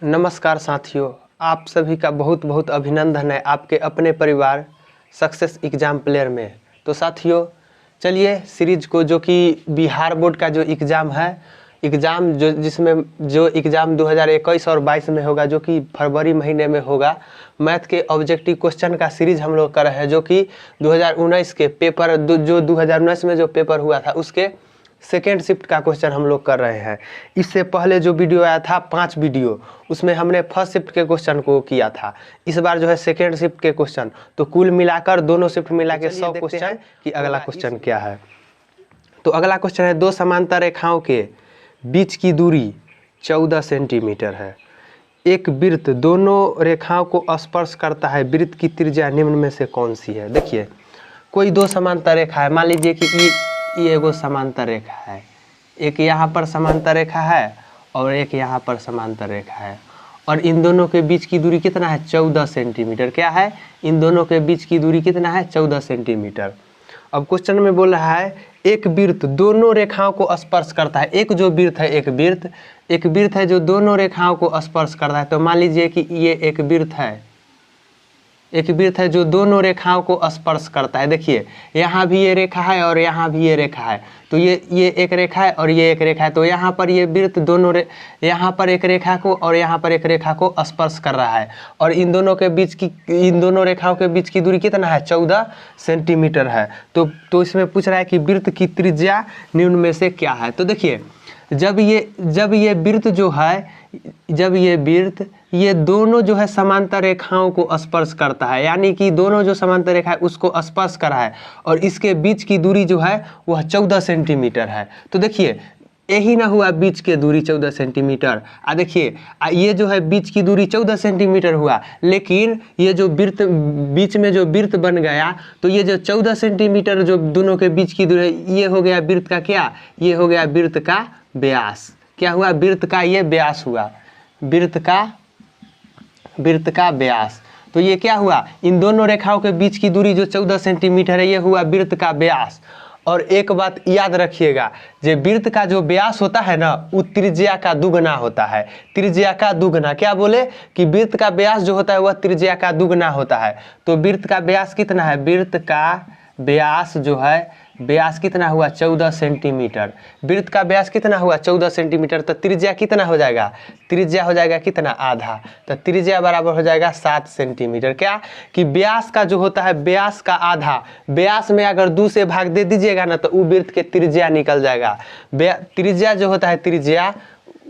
नमस्कार साथियों, आप सभी का बहुत बहुत अभिनंदन है आपके अपने परिवार सक्सेस एग्ज़ाम प्लेयर में। तो साथियों चलिए सीरीज को, जो कि बिहार बोर्ड का जो एग्ज़ाम है, एग्ज़ाम जिसमें जो एग्ज़ाम 2021 और 22 में होगा, जो कि फरवरी महीने में होगा, मैथ के ऑब्जेक्टिव क्वेश्चन का सीरीज हम लोग कर रहे हैं, जो कि 2019 के पेपर जो 2019 में जो पेपर हुआ था उसके सेकेंड शिफ्ट का क्वेश्चन हम लोग कर रहे हैं। इससे पहले जो वीडियो आया था 5 वीडियो, उसमें हमने फर्स्ट शिफ्ट के क्वेश्चन को किया था। इस बार जो है सेकेंड शिफ्ट के क्वेश्चन, तो कुल मिलाकर दोनों शिफ्ट मिला के 100 क्वेश्चन कि अगला क्वेश्चन क्या है। तो अगला क्वेश्चन है, दो समांतर रेखाओं के बीच की दूरी 14 सेंटीमीटर है। एक वृत्त दोनों रेखाओं को स्पर्श करता है, वृत्त की त्रिज्या निम्न में से कौन सी है। देखिए, कोई दो समांतर रेखा है, मान लीजिए कि ये एगो समांतर रेखा है, एक यहाँ पर समांतर रेखा है और एक यहाँ पर समांतर रेखा है, और इन दोनों के बीच की दूरी कितना है, 14 सेंटीमीटर। क्या है, इन दोनों के बीच की दूरी कितना है, 14 सेंटीमीटर। अब क्वेश्चन में बोल रहा है एक वृत्त दोनों रेखाओं को स्पर्श करता है। एक जो वृत्त है, एक वृत्त है जो दोनों रेखाओं को स्पर्श करता है। तो मान लीजिए कि ये एक वृत्त है जो दोनों रेखाओं को स्पर्श करता है। देखिए, यहाँ भी ये रेखा है और यहाँ भी ये रेखा है, तो ये एक रेखा है और ये एक रेखा है। तो यहाँ पर ये वृत्त यहाँ पर एक रेखा को और यहाँ पर एक रेखा को स्पर्श कर रहा है, और इन दोनों रेखाओं के बीच की दूरी कितना है, 14 सेंटीमीटर है। तो इसमें पूछ रहा है कि वृत्त की त्रिज्या निम्न में से क्या है। तो देखिए, जब ये वृत्त ये दोनों जो है समांतर रेखाओं को स्पर्श करता है, यानी कि दोनों जो समांतर रेखा है उसको स्पर्श कर रहा है, और इसके बीच की दूरी जो है वह 14 सेंटीमीटर है। तो देखिए, यही ना हुआ बीच के दूरी 14 सेंटीमीटर। देखिए, ये जो है बीच की दूरी 14 सेंटीमीटर हुआ, लेकिन ये जो वृत्त बीच में जो वृत्त बन गया, तो ये जो 14 सेंटीमीटर जो दोनों के बीच की दूरी, ये हो गया वृत्त का क्या, ये हो गया वृत्त का व्यास। क्या हुआ, वृत्त का ये व्यास हुआ, वृत्त का व्यास। तो ये क्या हुआ, इन दोनों रेखाओं के बीच की दूरी जो 14 सेंटीमीटर है, ये हुआ वृत्त का व्यास। और एक बात याद रखिएगा, जो वृत्त का जो व्यास होता है ना, वो त्रिज्या का दुगना होता है। त्रिज्या का दुगना, क्या बोले कि वृत्त का व्यास जो होता है वह त्रिज्या का दुगना होता है। तो वृत्त का व्यास कितना है, वृत्त का व्यास जो है, व्यास कितना हुआ, 14 सेंटीमीटर। वृत्त का व्यास कितना हुआ, 14 सेंटीमीटर। तो त्रिज्या कितना हो जाएगा, त्रिज्या हो जाएगा कितना, आधा। तो त्रिज्या बराबर हो जाएगा 7 सेंटीमीटर। क्या कि व्यास का जो होता है, व्यास का आधा, व्यास में अगर 2 से भाग दे दीजिएगा ना, तो वो वृत्त के त्रिज्या निकल जाएगा। त्रिज्या जो होता है, त्रिज्या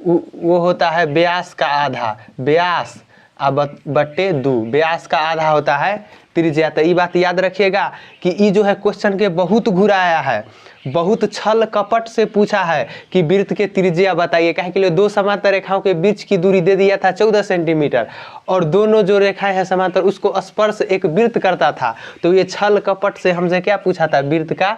वो होता है व्यास का आधा, व्यास बट्टे 2, व्यास का आधा होता है त्रिज्या। तो ये बात याद रखिएगा कि ये जो है क्वेश्चन के बहुत घुराया है, बहुत छल कपट से पूछा है कि वृत्त के त्रिज्या बताइए। कहे के लिए दो समांतर रेखाओं के बीच की दूरी दे दिया था 14 सेंटीमीटर, और दोनों जो रेखाएं हैं समांतर उसको स्पर्श एक वृत्त करता था। तो ये छल कपट से हमसे क्या पूछा था, वृत्त का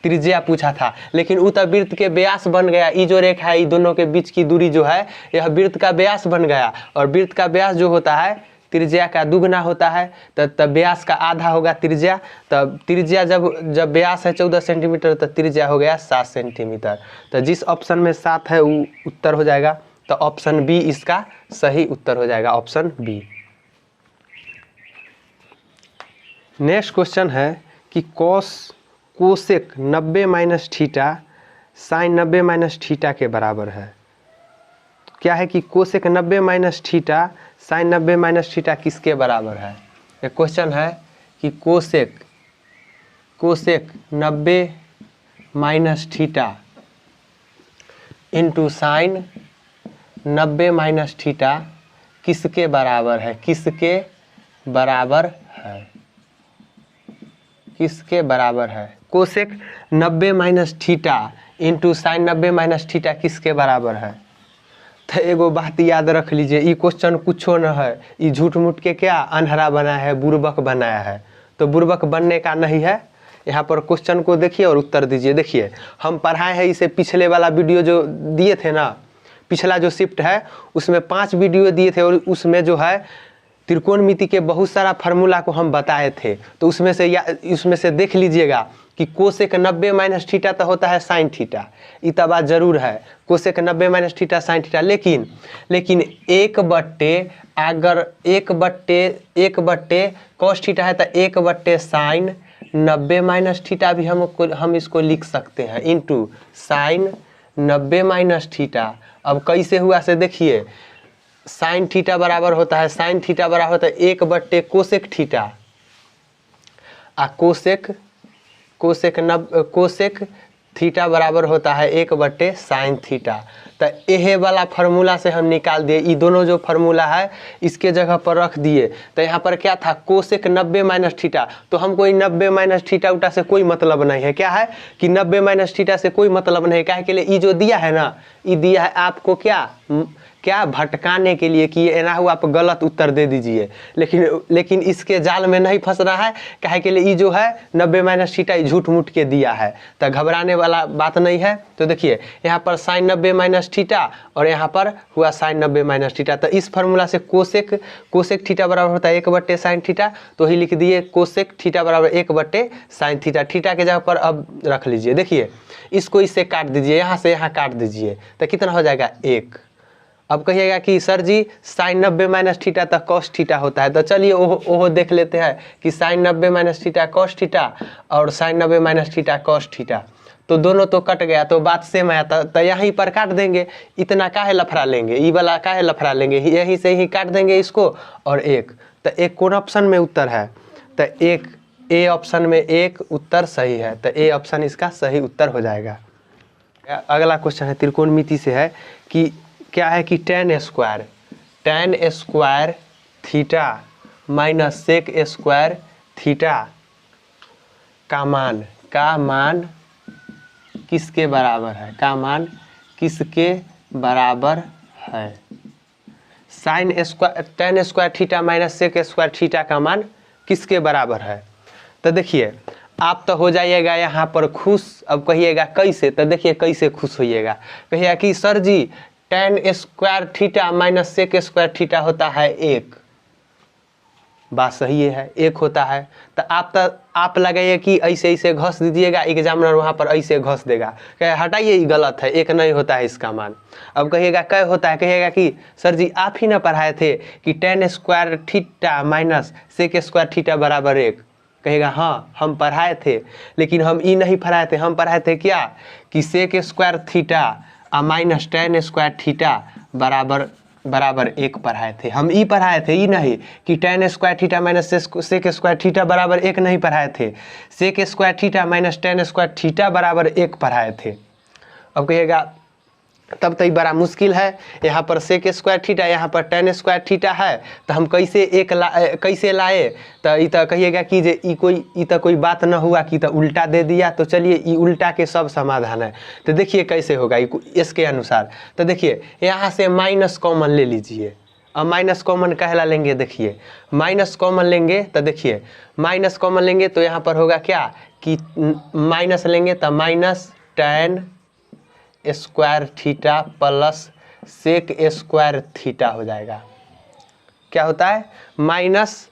त्रिज्या पूछा था। लेकिन वो तो वृत्त के व्यास बन गया। ये जो रेखा है, ये दोनों के बीच की दूरी जो है, यह वृत्त का व्यास बन गया, और वृत्त का व्यास जो होता है त्रिज्या का दुगना होता है। तब व्यास का आधा होगा त्रिज्या। तब त्रिज्या जब व्यास है 14 सेंटीमीटर, तो त्रिज्या हो गया 7 सेंटीमीटर। तो जिस ऑप्शन में 7 है वो उत्तर हो जाएगा। तो ऑप्शन बी इसका सही उत्तर हो जाएगा, ऑप्शन बी। नेक्स्ट क्वेश्चन है कि cosec 90 minus theta sine 90 minus theta के बराबर है। क्या है कि cosec 90 minus theta sine 90 minus theta किसके बराबर है। एक क्वेश्चन है कि cosec 90 minus theta into sine 90 minus theta किसके बराबर है, किसके बराबर है, किसके बराबर है। Cosec 90 minus theta into sine 90 minus theta किसके बराबर है। तो एगो बात याद रख लीजिए, ये क्वेश्चन कुछो न है, ये झूठ मूठ के क्या अंधरा बनाया है, बुर्बक बनाया है। तो बुर्बक बनने का नहीं है। यहाँ पर क्वेश्चन को देखिए और उत्तर दीजिए। देखिए, हम पढ़ाए हैं इसे, पिछले वाला वीडियो जो दिए थे ना, पिछला जो शिफ्ट है उसमें 5 वीडियो दिए थे, और उसमें जो है त्रिकोणमिति के बहुत सारा फार्मूला को हम बताए थे। तो उसमें से देख लीजिएगा कि कोसेक 90 माइनस थीटा तो होता है साइन थीटा, ये तो बात जरूर है, cosec 90 minus theta sine theta, लेकिन एक बट्टे कॉस थीटा है तो 1 साइन 90 माइनस थीटा भी हम इसको लिख सकते हैं इंटू साइन 90 माइनस थीटा। अब कैसे हुआ से देखिए, साइन थीटा बराबर होता है 1 थीटा, कोसेक थीटा बराबर होता है 1 साइन थीटा। तो यह वाला फार्मूला से हम निकाल दिए, ये दोनों जो फार्मूला है इसके जगह पर रख दिए। तो यहाँ पर क्या था, कोसेक 90 माइनस थीटा, तो हमको 90 माइनस थीटा उटा से कोई मतलब नहीं है। क्या है कि 90 माइनस थीटा से कोई मतलब नहीं है, क्या के लिए, ये जो दिया है ना, ये दिया है आपको क्या भटकाने के लिए कि ये ना हो आप गलत उत्तर दे दीजिए, लेकिन इसके जाल में नहीं फंस रहा है। काहे के लिए, ये जो है 90 माइनस थीटा झूठ मूठ के दिया है, तो घबराने वाला बात नहीं है। तो देखिए यहाँ पर साइन 90 माइनस थीटा और यहाँ पर हुआ साइन 90 माइनस थीटा। तो इस फार्मूला से कोसेक थीटा बराबर होता है 1 साइन थीटा, तो ही लिख दिए कोसेक थीटा बराबर 1 साइन थीटा। थीटा के जगह पर अब रख लीजिए, देखिए इसको इससे काट दीजिए, यहाँ से यहाँ काट दीजिए, तो कितना हो जाएगा 1। अब कहिएगा कि sir ji sine 90 minus theta तक कॉस थीटा होता है, तो चलिए ओहो देख लेते हैं कि sine 90 minus theta cos theta और sine 90 minus theta cos theta, तो दोनों तो कट गया, तो बात सेम आया, तो यहीं पर काट देंगे। इतना काहे लफड़ा लेंगे, ये वाला काहे लफड़ा लेंगे, यहीं से ही काट देंगे इसको और 1। तो एक कौन ऑप्शन में उत्तर है, तो एक ए ऑप्शन में 1 उत्तर सही है, तो ए ऑप्शन इसका सही उत्तर हो जाएगा। अगला क्वेश्चन है त्रिकोणमिति से है कि क्या है कि tan square theta minus sec square theta का मान किसके बराबर है, tan square theta minus sec square theta का मान किसके बराबर है। तो देखिए आप तो हो जाइएगा यहाँ पर खुश। अब कहिएगा कैसे, तो देखिए कैसे खुश होइएगा, कहिएगा कि sir ji tan square theta minus sec square theta होता है 1, बात सही है 1 होता है। तो आप लगाइए कि ऐसे घस दीजिएगा, एग्जामिनर वहाँ पर ऐसे घस देगा, कहे हटाइए ये गलत है, 1 नहीं होता है इसका मान। अब कहिएगा क्या होता है, कहिएगा कि सर जी आप ही ना पढ़ाए थे कि tan square theta minus sec square theta बराबर 1। कहेगा हाँ हम पढ़ाए थे, लेकिन हम ये नहीं पढ़ाए थे, हम पढ़ाए थे क्या कि sec square theta minus tan square theta बराबर 1 पढ़ाए थे। हम ई पढ़ाए थे, ये नहीं कि tan square theta minus sec square theta बराबर 1 नहीं पढ़ाए थे, sec square theta minus tan square theta बराबर 1 पढ़ाए थे। अब कहिएगा तब तो ये बड़ा मुश्किल है, यहाँ पर सेक स्क्वायर थीटा, यहाँ पर tan स्क्वायर थीटा है, तो हम कैसे लाए। तो ये तो कहिएगा कि जे ई तो कोई बात न हुआ कि तो उल्टा दे दिया। तो चलिए ये उल्टा के सब समाधान है, तो देखिए कैसे होगा इसके अनुसार। तो देखिए यहाँ से माइनस कॉमन ले लीजिए। अब माइनस कॉमन कहला लेंगे, देखिए माइनस कॉमन लेंगे तो देखिए माइनस कॉमन लेंगे तो यहाँ पर होगा क्या कि माइनस लेंगे तो minus tan square theta plus sec square theta हो जाएगा। क्या होता है माइनस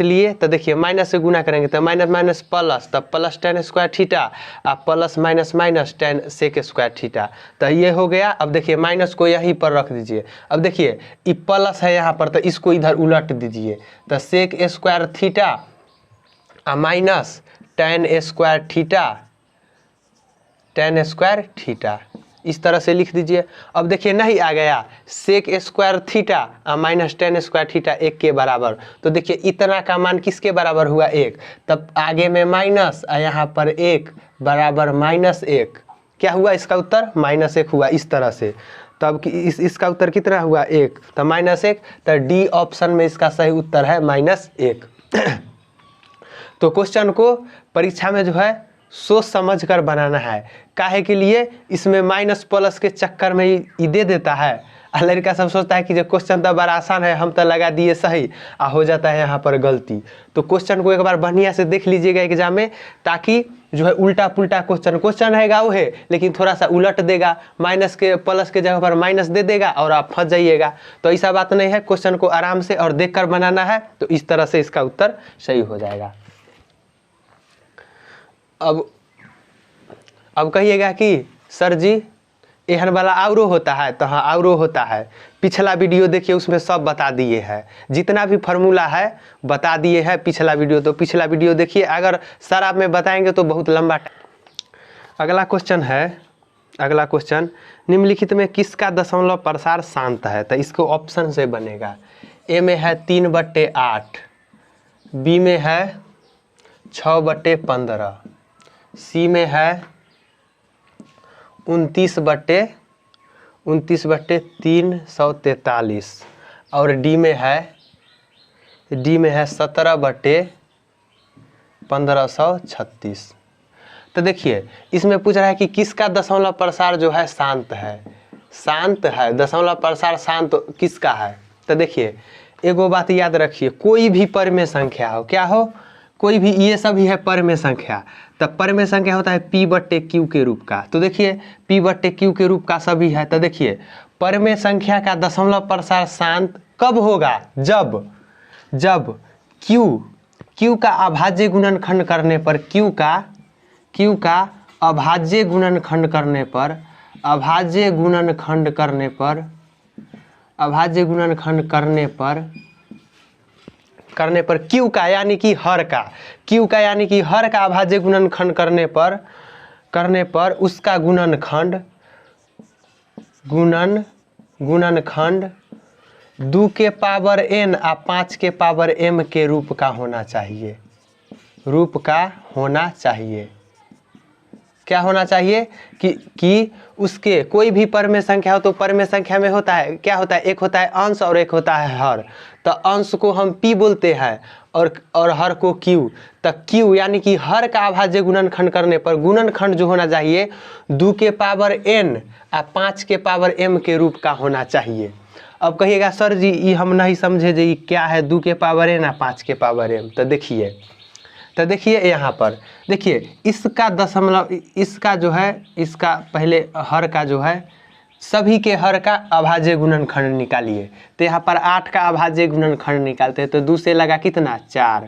लिए तो देखिए माइनस से गुना करेंगे तो माइनस माइनस प्लस, तब प्लस tan स्क्वायर थीटा और plus minus minus tan sec square theta, तो ये हो गया। अब देखिए माइनस को यहीं पर रख दीजिए। अब देखिए ये प्लस है यहाँ पर, तो इसको इधर उलट दीजिए, तो सेक स्क्वायर थीटा और माइनस tan स्क्वायर थीटा इस तरह से लिख दीजिए। अब देखिए नहीं आ गया, सेक स्क्वायर थीटा और माइनस tan स्क्वायर थीटा 1 के बराबर, तो देखिए इतना का मान किसके बराबर हुआ 1, तब आगे में माइनस और यहाँ पर 1 बराबर -1। क्या हुआ इसका उत्तर -1 हुआ इस तरह से। तब इसका उत्तर कितना हुआ 1, तो -1, तो डी ऑप्शन में इसका सही उत्तर है -1। तो क्वेश्चन को परीक्षा में जो है सोच समझ कर बनाना है, काहे के लिए इसमें माइनस प्लस के चक्कर में ये दे देता है। लड़का सब सोचता है कि जो क्वेश्चन तो बड़ा आसान है, हम तो लगा दिए सही, हो जाता है यहाँ पर गलती। तो क्वेश्चन को एक बार बढ़िया से देख लीजिएगा एग्जाम में, ताकि जो है उल्टा पुल्टा क्वेश्चन है वो है, लेकिन थोड़ा सा उलट देगा, माइनस के प्लस के जगह पर माइनस दे देगा और आप फंस जाइएगा। तो ऐसा बात नहीं है, क्वेश्चन को आराम से और देख कर बनाना है, तो इस तरह से इसका उत्तर सही हो जाएगा। अब कहिएगा कि सर जी एहन वाला आउरो होता है, तो हाँ आउरो होता है। पिछला वीडियो देखिए, उसमें सब बता दिए हैं, जितना भी फार्मूला है बता दिए हैं पिछला वीडियो। तो पिछला वीडियो देखिए, अगर सर आप में बताएंगे तो बहुत लंबा। अगला क्वेश्चन है, अगला क्वेश्चन, निम्नलिखित में किसका दशमलव प्रसार शांत है? तो इसको ऑप्शन से बनेगा। ए में है 3/8, बी में है 6/15, सी में है 29/343, और डी में है 17/1536। तो देखिए इसमें पूछ रहा है कि किसका दशमलव प्रसार जो है शांत है, शांत है, दशमलव प्रसार शांत किसका है? तो देखिए एगो बात याद रखिए, कोई भी परमेय संख्या हो, क्या हो, कोई भी, ये सभी है परमेय संख्या। तब परमेय संख्या होता है P/Q के रूप का। तो देखिए P/Q के रूप का सभी है। तो देखिए परमेय संख्या का दशमलव प्रसार शांत कब होगा? जब Q का अभाज्य गुणनखंड करने पर, Q का अभाज्य गुणनखंड करने पर, अभाज्य गुणनखंड करने पर Q का यानी कि हर का, Q का यानी कि हर का अभाज्य गुणनखंड करने पर उसका गुणनखंड 2 के पावर n और 5 के पावर m के रूप का होना चाहिए, रूप का होना चाहिए। क्या होना चाहिए कि उसके कोई भी परमेय संख्या हो, तो परमेय संख्या में होता है, क्या होता है, एक होता है अंश और एक होता है हर। तो अंश को हम P बोलते हैं और हर को Q। तो Q यानी कि हर का अभाज्य गुणनखंड करने पर गुणनखंड जो होना चाहिए 2 के पावर n और 5 के पावर m के रूप का होना चाहिए। अब कहिएगा सर जी ये हम नहीं समझे जी क्या है 2 के पावर n और 5 के पावर m। तो देखिए यहाँ पर देखिए इसका दशमलव, इसका जो है, इसका पहले हर का जो है, सभी के हर का अभाज्य गुणनखंड निकालिए। तो यहाँ पर 8 का अभाज्य गुणनखंड निकालते हैं। तो 2 से लगा कितना 4,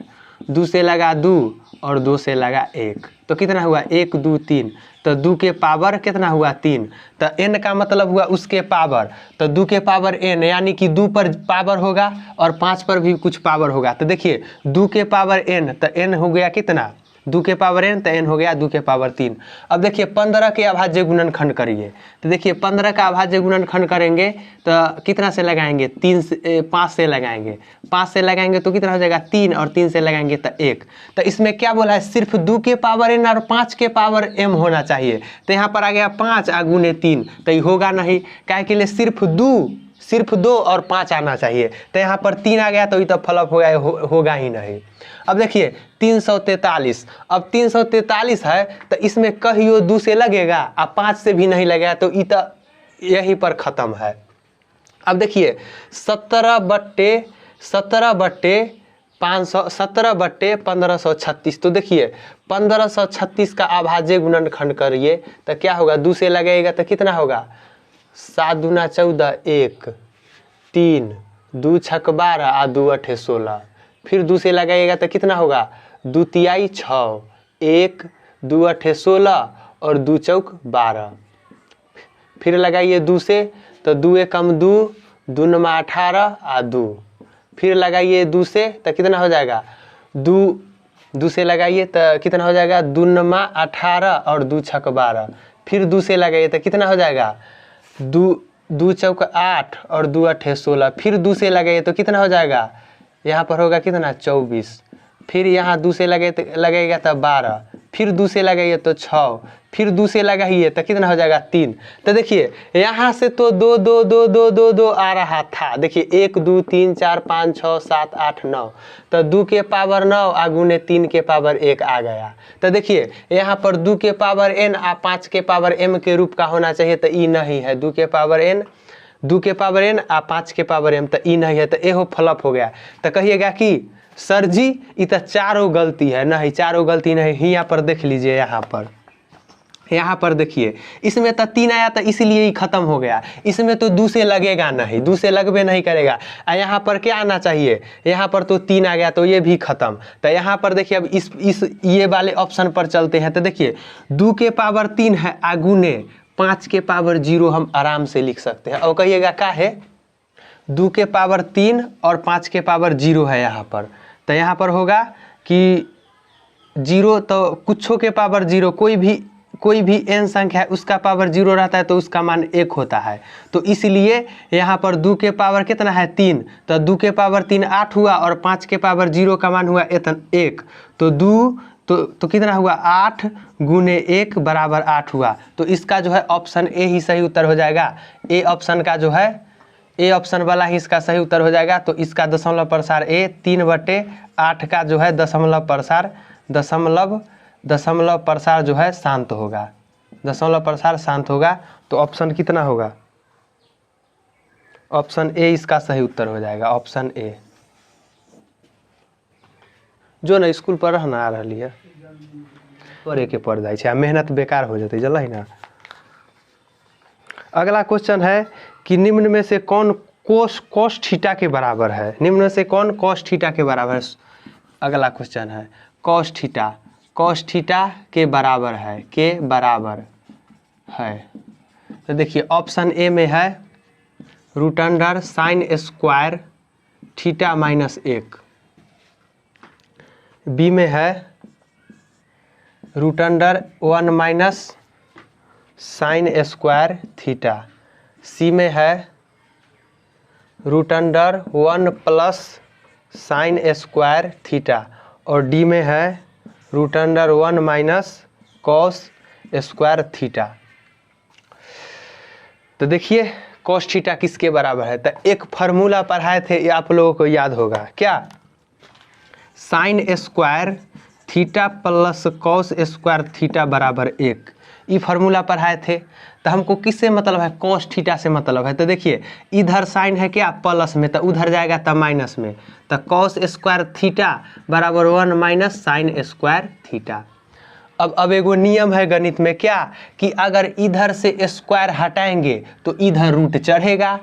2 से लगा 2 और 2 से लगा 1, तो कितना हुआ 1 2 3। तो 2 के पावर कितना हुआ 3। तो n का मतलब हुआ उसके पावर। तो 2 के पावर n यानी कि 2 पर पावर होगा और 5 पर भी कुछ पावर होगा। तो देखिए 2 के पावर n, तो n हो गया कितना 2 के पावर n, तो n हो गया 2 के पावर 3। अब देखिए 15 के अभाज्य गुणनखंड करिए। तो देखिए 15 का अभाज्य गुणनखंड करेंगे तो कितना से लगाएंगे 5 से लगाएंगे, 5 से लगाएंगे तो कितना हो जाएगा 3, और 3 से लगाएंगे तो 1। तो इसमें क्या बोला है, सिर्फ 2 के पावर n और 5 के पावर m होना चाहिए। तो यहाँ पर आ गया 5 और गुने 3, तो ये होगा नहीं, क्या के लिए सिर्फ 2 और 5 आना चाहिए। तो यहाँ पर 3 आ गया तो ये तो फ्लॉप हो गया, होगा ही नहीं। अब देखिए 343, अब 343 है तो इसमें कहियो 2 से लगेगा और 5 से भी नहीं लगेगा, तो ये तो यहीं पर ख़त्म है। अब देखिए 17/1536। तो देखिए 1536 का अभाज्य गुणनखंड करिए तो क्या होगा, 2 से लगेगा तो कितना होगा 7 दूना 14, 1 3, 2 छक 12 और 2 अठे 16। फिर 2 से लगाइएगा तो कितना होगा 2 तिहाई 6, 1 2 अठे 16 और 2 चौक 12। फिर लगाइए 2 से तो 2 एकम 2, 2 नमा 18 और 2। फिर लगाइए 2 से तो कितना हो जाएगा 2 से लगाइए तो कितना हो जाएगा 2 नमा 18 और 2 छक 12। फिर 2 से लगाइए तो कितना हो जाएगा 2 चौक 8 और 2 अठे 16। फिर 2 से लगाइए तो कितना हो जाएगा, यहाँ पर होगा कितना 24। फिर यहाँ 2 से लगेगा तो 12। फिर 2 से लगाइए तो 6। फिर 2 से लगाइए तो कितना हो जाएगा 3। तो देखिए यहाँ से तो 2 2 2 2 2 2 आ रहा था। देखिए 1 2 3 4 5 6 7 8 9, तो 2 के पावर 9 और गुने 3 के पावर 1 आ गया। तो देखिए यहाँ पर 2 के पावर n और 5 के पावर m के रूप का होना चाहिए, तो ई नहीं है। 2 के पावर n और 5 के पावर m, तो ई नहीं है, तो एहो फ्लॉप हो गया। तो कहिएगा कि सर जी ये तो चारों गलती है, नहीं चारों गलती नहीं। यहाँ पर देख लीजिए, यहाँ पर यहाँ पर देखिए इसमें तो 3 आया था इसलिए ही खत्म हो गया, इसमें तो 2 से लगेगा नहीं, 2 से लगबे नहीं करेगा। यहाँ पर क्या आना चाहिए, यहाँ पर तो 3 आ गया तो ये भी खत्म। तो यहाँ पर देखिए अब इस ये वाले ऑप्शन पर चलते हैं। तो देखिए 2 के पावर 3 है आगुने 5 के पावर 0 हम आराम से लिख सकते हैं। और कहिएगा क्या है, 2 के पावर 3 और 5 के पावर 0 है यहाँ पर। तो यहाँ पर होगा कि 0 तो कुछों के पावर 0, कोई भी n संख्या है उसका पावर 0 रहता है तो उसका मान 1 होता है। तो इसलिए यहाँ पर 2 के पावर कितना है 3, तो 2 के पावर 3 8 हुआ और 5 के पावर 0 का मान हुआ 1। तो 2 तो कितना हुआ 8 गुने 1 बराबर 8 हुआ। तो इसका जो है ऑप्शन ए ही सही उत्तर हो जाएगा। ए ऑप्शन का जो है, ए ऑप्शन वाला ही इसका सही उत्तर हो जाएगा। तो इसका दशमलव प्रसार ए 3/8 का जो है दशमलव प्रसार जो है शांत होगा, दशमलव प्रसार शांत होगा। तो ऑप्शन कितना होगा, ऑप्शन ए इसका सही उत्तर हो जाएगा, ऑप्शन ए। जो ना स्कूल पर रहना आ रही है और एक पड़ जाए छे, मेहनत बेकार हो जाती जल ही ना। अगला क्वेश्चन है कि निम्न में से कौन cos थीटा के बराबर है, निम्न में से कौन cos थीटा के बराबर है। अगला क्वेश्चन है cos थीटा के बराबर है, के बराबर है। तो देखिए ऑप्शन ए में है √sin² थीटा -1, बी में है √1 sin² थीटा, सी में है √1 sin² थीटा और डी में है √1 cos² थीटा। तो देखिए cos थीटा किसके बराबर है। तो एक फार्मूला पढ़ाए थे ये आप लोगों को याद होगा, क्या, sin² theta plus cos² theta बराबर 1। ये फार्मूला पढ़ाए थे। तो हमको किससे मतलब है, cos थीटा से मतलब है। तो देखिए इधर साइन है क्या प्लस में, तो उधर जाएगा तो माइनस में। तो cos² थीटा बराबर 1 sin² थीटा। अब एगो नियम है गणित में क्या, कि अगर इधर से स्क्वायर हटाएंगे तो इधर रूट चढ़ेगा,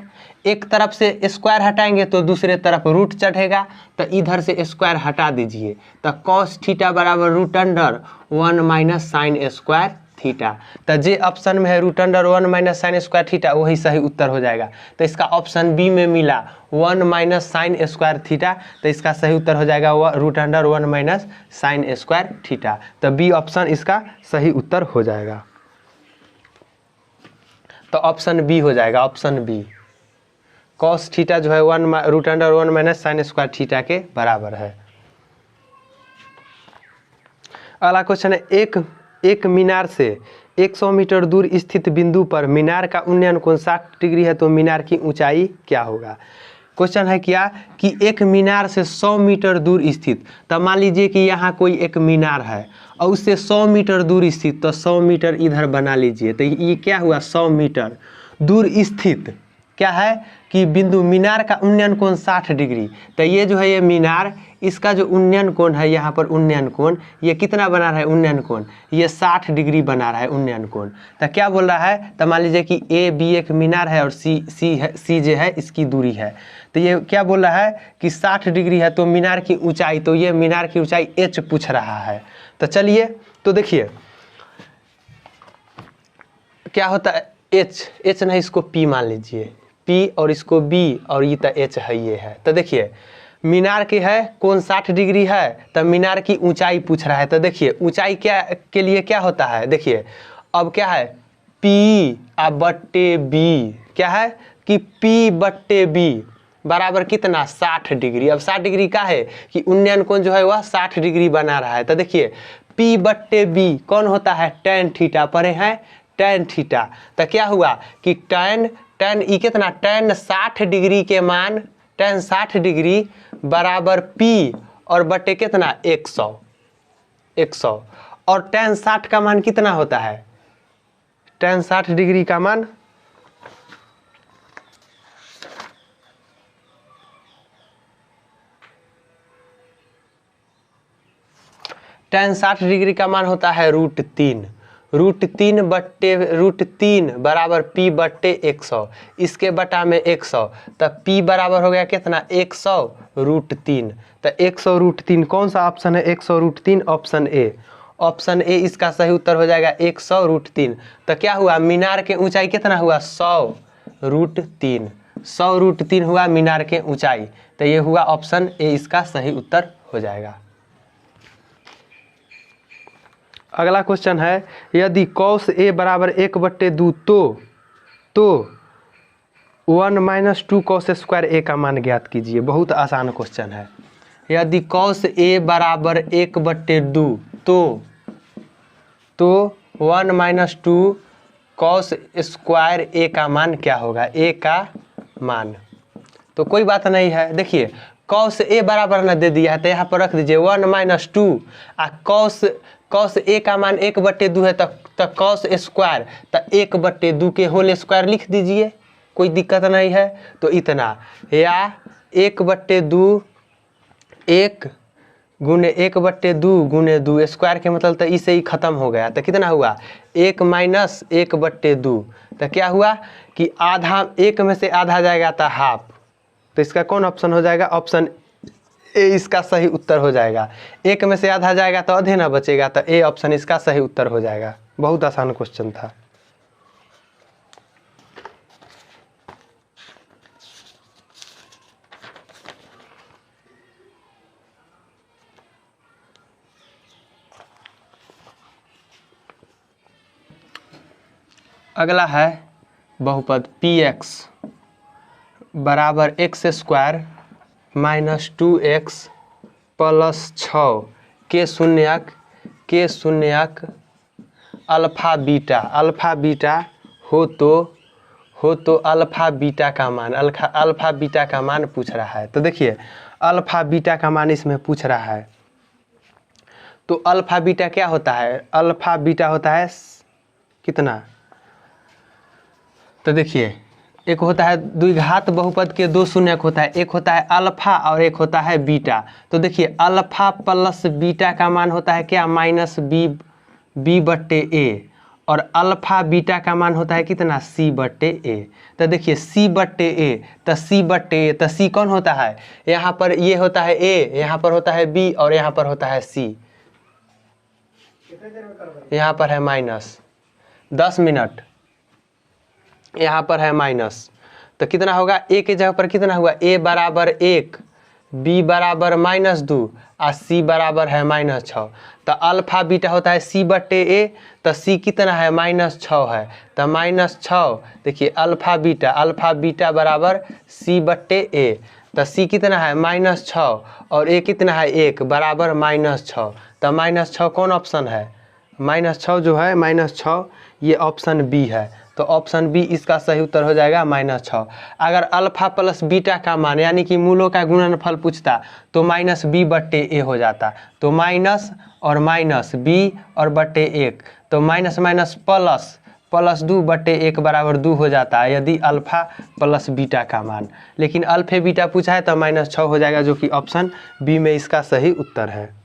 एक तरफ से स्क्वायर हटाएंगे तो दूसरे तरफ रूट चढ़ेगा। तो इधर से स्क्वायर हटा दीजिए तो cos थीटा बराबर √1 sin² थीटा। तो जे ऑप्शन में है √1 sin² थीटा वही सही उत्तर हो जाएगा। तो इसका ऑप्शन बी में मिला 1 sin² थीटा, तो इसका सही उत्तर हो जाएगा √1 sin² थीटा। तो बी ऑप्शन इसका सही उत्तर हो जाएगा। तो ऑप्शन बी हो जाएगा, ऑप्शन बी। cos थीटा जो है √1 sin² थीटा के बराबर है। अगला क्वेश्चन है एक मीनार से 100 मीटर दूर स्थित बिंदु पर मीनार का उन्नयन कोण 60 डिग्री है तो मीनार की ऊंचाई क्या होगा। क्वेश्चन है क्या कि एक मीनार से 100 मीटर दूर स्थित, तब मान लीजिए कि यहाँ कोई एक मीनार है और उससे 100 मीटर दूर स्थित, तो 100 मीटर इधर बना लीजिए। तो ये क्या हुआ, 100 मीटर दूर स्थित क्या है कि बिंदु मीनार का उन्नयन कोण 60 डिग्री। तो ये जो है ये मीनार, इसका जो उन्नयन कोण है यहाँ पर उन्नयन कोण, ये कितना बना रहा है उन्नयन कोण, ये 60 डिग्री बना रहा है उन्नयन कोण। तो क्या बोल रहा है, तो मान लीजिए कि ए बी एक मीनार है और सी जो है इसकी दूरी है। तो ये क्या बोल रहा है कि 60 डिग्री है तो मीनार की ऊंचाई, तो ये मीनार की ऊंचाई h पूछ रहा है। तो चलिए तो देखिए क्या होता है, h नहीं इसको p मान लीजिए, p और इसको b और ये तो h है, ये है। तो देखिए मीनार की है कोण 60 डिग्री है, तो मीनार की ऊंचाई पूछ रहा है। तो देखिए ऊंचाई क्या के लिए क्या होता है, देखिए अब क्या है p/b, क्या है कि p/b बराबर कितना 60 डिग्री। अब 60 डिग्री का है कि उन्नयन कोण जो है वह 60 डिग्री बना रहा है। तो देखिए p/b कौन होता है, tan थीटा, पढ़े हैं tan थीटा। तो क्या हुआ कि tan ई कितना, tan 60 डिग्री के मान, tan 60 डिग्री बराबर p और बटे कितना 100 और tan 60 का मान कितना होता है, tan 60 डिग्री का मान tan 60 डिग्री का मान होता है √3 √3 बराबर P बट्टे 100, इसके बटा में 100, तब P बराबर हो गया कितना 100√3। तो 100√3 कौन सा ऑप्शन है 100√3? Option A. ऑप्शन ए इसका सही उत्तर हो जाएगा 100√3। तो क्या हुआ मीनार के ऊंचाई कितना हुआ 100√3, 100√3 हुआ मीनार के ऊंचाई। तो ये हुआ ऑप्शन ए इसका सही उत्तर हो जाएगा। अगला क्वेश्चन है यदि cos a बराबर 1/2 तो 1 - 2 cos स्क्वायर a का मान ज्ञात कीजिए। बहुत आसान क्वेश्चन है। यदि cos a बराबर 1/2 तो 1 - 2 cos स्क्वायर a का मान क्या होगा? a का मान तो कोई बात नहीं है। देखिए cos a बराबर न दे दिया है तो यहाँ पर रख दीजिए 1 - 2 cos a का मान 1/2 है तो cos स्क्वायर तो 1/2 के होल स्क्वायर लिख दीजिए, कोई दिक्कत नहीं है। तो इतना या 1/2 1 गुने 1/2 गुने 2 स्क्वायर के मतलब तो इसे ही खत्म हो गया। तो कितना हुआ 1 - 1/2। तो क्या हुआ कि आधा, 1 में से आधा जाएगा तो हाफ। तो इसका कौन ऑप्शन हो जाएगा? ऑप्शन ए इसका सही उत्तर हो जाएगा। 1 में से आधा जाएगा तो आधे ना बचेगा, तो ए ऑप्शन इसका सही उत्तर हो जाएगा। बहुत आसान क्वेश्चन था। अगला है बहुपद px बराबर x² - 2x + 6 के शून्यक अल्फा बीटा हो तो अल्फा बीटा का मान, अल्फा बीटा का मान पूछ रहा है। तो देखिए अल्फा बीटा का मान इसमें पूछ रहा है। तो अल्फा बीटा क्या होता है? अल्फा बीटा होता है कितना? तो देखिए एक होता है द्विघात बहुपद के 2 शून्यक होता है, एक होता है अल्फा और एक होता है बीटा। तो देखिए अल्फा प्लस बीटा का मान होता है क्या? -b/a और अल्फा बीटा का मान होता है कितना? c/a। तो देखिए c/a तो c/a तो c कौन होता है? यहाँ पर ये होता है a, यहाँ पर होता है b और यहाँ पर होता है c। यहाँ पर है -10 मिनट, यहाँ पर है माइनस। तो कितना होगा? a के जगह पर कितना हुआ? a बराबर 1, b बराबर -2 और c बराबर है -6। तो अल्फा बीटा होता है c/a तो c कितना है? -6 है। तो -6 देखिए अल्फा बीटा बराबर c/a तो c कितना है? -6 और a कितना है? 1 बराबर -6। तो -6 कौन ऑप्शन है? -6 जो है -6 ये ऑप्शन बी है। तो ऑप्शन बी इसका सही उत्तर हो जाएगा -6। अगर अल्फा प्लस बीटा का मान यानी कि मूलों का गुणनफल पूछता तो -b/a हो जाता। तो माइनस और माइनस b और बट्टे 1 तो माइनस प्लस 2/1 बराबर 2 हो जाता है यदि अल्फा प्लस बीटा का मान। लेकिन अल्फे बीटा पूछा है तो -6 हो जाएगा, जो कि ऑप्शन बी में इसका सही उत्तर है।